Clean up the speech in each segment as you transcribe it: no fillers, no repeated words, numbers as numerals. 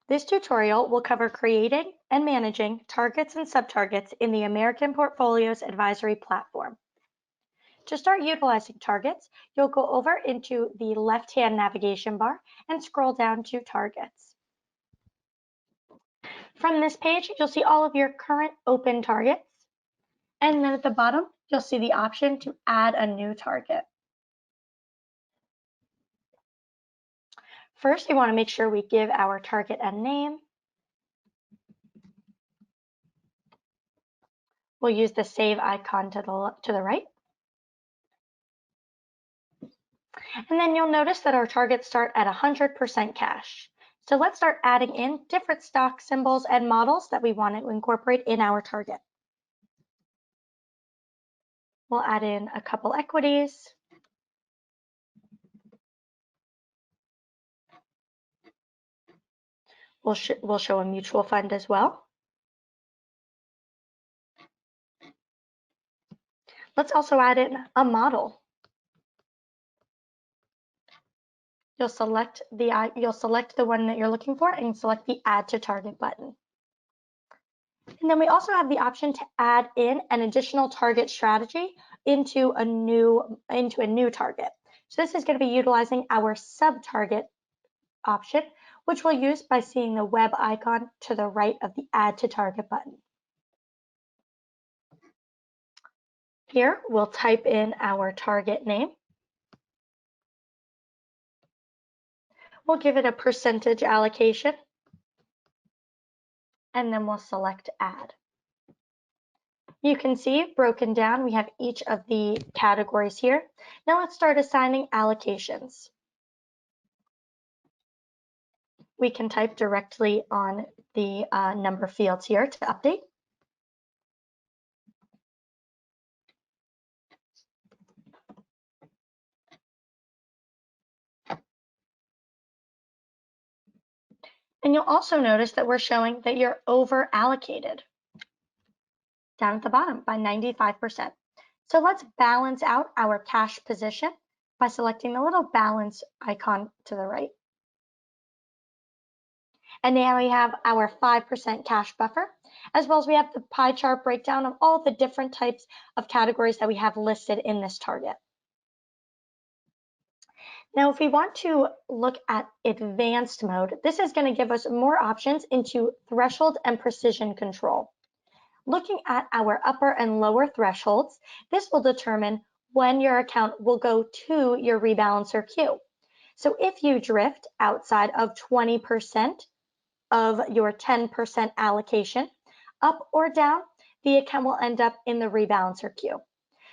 This tutorial will cover creating and managing targets and subtargets in the American Portfolios Advisory platform. To start utilizing targets, you'll go over into the left-hand navigation bar and scroll down to targets. From this page, you'll see all of your current open targets. And then at the bottom, you'll see the option to add a new target. First, we want to make sure we give our target a name. We'll use the save icon to the right. And then you'll notice that our targets start at 100% cash. So let's start adding in different stock symbols and models that we want to incorporate in our target. We'll add in a couple equities. We'll show a mutual fund as well. Let's also add in a model. You'll select the one that you're looking for and select the Add to Target button. And then we also have the option to add in an additional target strategy into a new target. So this is going to be utilizing our SubTarget option, which we'll use by seeing the web icon to the right of the Add to Target button. Here, we'll type in our target name. We'll give it a percentage allocation, and then we'll select Add. You can see broken down, we have each of the categories here. Now let's start assigning allocations. We can type directly on the number fields here to update. And you'll also notice that we're showing that you're over allocated down at the bottom by 95%. So let's balance out our cash position by selecting the little balance icon to the right. And now we have our 5% cash buffer, as well as we have the pie chart breakdown of all the different types of categories that we have listed in this target. Now, if we want to look at advanced mode, this is going to give us more options into threshold and precision control. Looking at our upper and lower thresholds, this will determine when your account will go to your rebalancer queue. So if you drift outside of 20% of your 10% allocation, up or down, the account will end up in the rebalancer queue.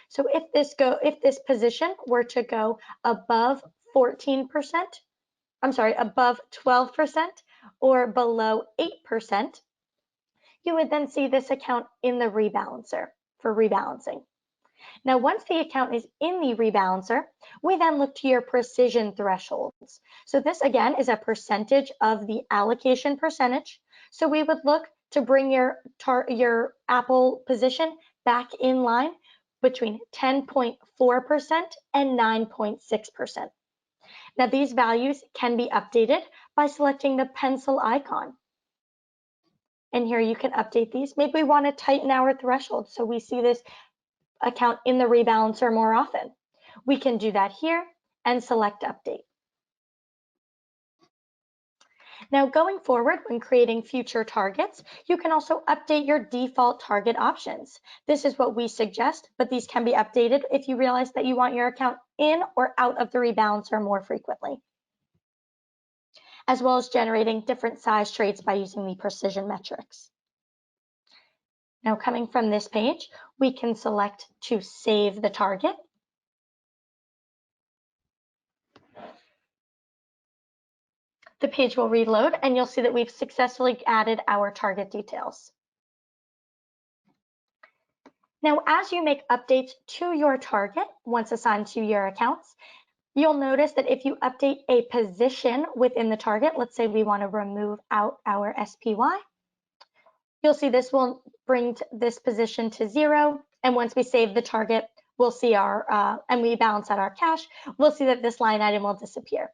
So if this position were to go above 12% or below 8%, you would then see this account in the rebalancer for rebalancing. Now, once the account is in the rebalancer, we then look to your precision thresholds. So this again is a percentage of the allocation percentage. So we would look to bring your Apple position back in line between 10.4% and 9.6%. Now, these values can be updated by selecting the pencil icon. And here you can update these. Maybe we want to tighten our threshold so we see this account in the rebalancer more often. We can do that here and select Update. Now, going forward, when creating future targets, you can also update your default target options. This is what we suggest, but these can be updated if you realize that you want your account in or out of the rebalancer more frequently, as well as generating different size trades by using the precision metrics. Now, coming from this page, we can select to save the target. The page will reload and you'll see that we've successfully added our target details. Now, as you make updates to your target, once assigned to your accounts, you'll notice that if you update a position within the target, let's say we want to remove out our SPY, you'll see this will bring this position to 0. And once we save the target, we'll see and we balance out our cash, we'll see that this line item will disappear.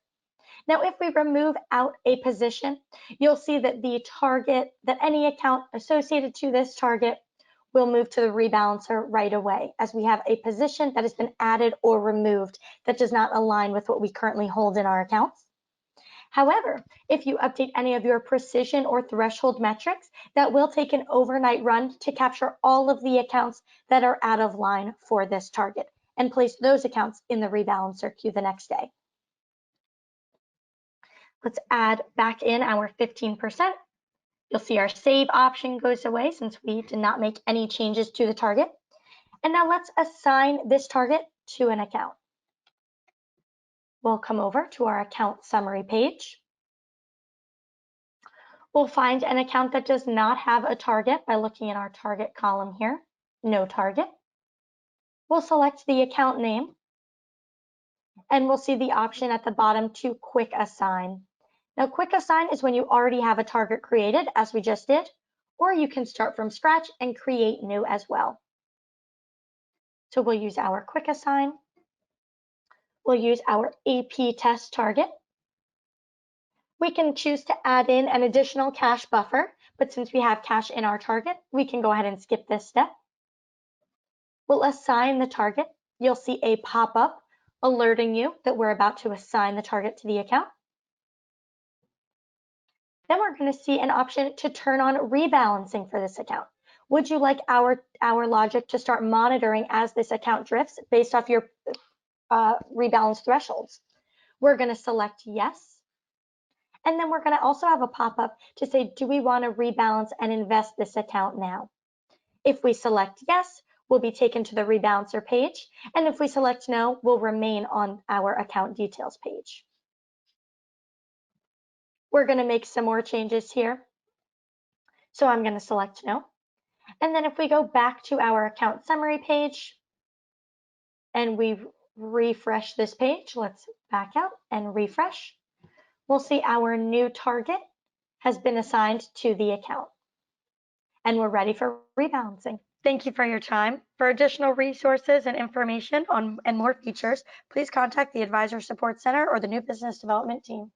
Now, if we remove out a position, you'll see that that any account associated to this target will move to the rebalancer right away, as we have a position that has been added or removed that does not align with what we currently hold in our accounts. However, if you update any of your precision or threshold metrics, that will take an overnight run to capture all of the accounts that are out of line for this target and place those accounts in the rebalancer queue the next day. Let's add back in our 15%. You'll see our save option goes away since we did not make any changes to the target. And now let's assign this target to an account. We'll come over to our account summary page. We'll find an account that does not have a target by looking in our target column here, no target. We'll select the account name, and we'll see the option at the bottom to quick assign. Now, quick assign is when you already have a target created, as we just did, or you can start from scratch and create new as well. So we'll use our quick assign. We'll use our AP test target. We can choose to add in an additional cash buffer, but since we have cash in our target, we can go ahead and skip this step. We'll assign the target. You'll see a pop-up alerting you that we're about to assign the target to the account. Then we're going to see an option to turn on rebalancing for this account. Would you like our logic to start monitoring as this account drifts based off your rebalance thresholds? We're going to select yes. And then we're going to also have a pop-up to say, do we want to rebalance and invest this account now? If we select yes, we'll be taken to the rebalancer page. And if we select no, we'll remain on our account details page. We're going to make some more changes here. So I'm going to select no. And then if we go back to our account summary page and we refresh this page, let's back out and refresh. We'll see our new target has been assigned to the account. And we're ready for rebalancing. Thank you for your time. For additional resources and information on and more features, please contact the Advisor Support Center or the New Business Development Team.